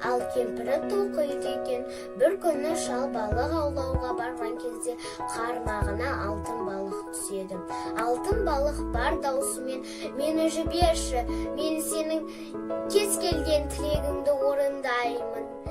ал кемпірі тоқиды екен. Бір күні шал балық аулауға барған кезде қармағына алтын балық түседі. Алтын балық бар даусымен: мені жіберші, мен сенің кез келген тілегіңді орындаймын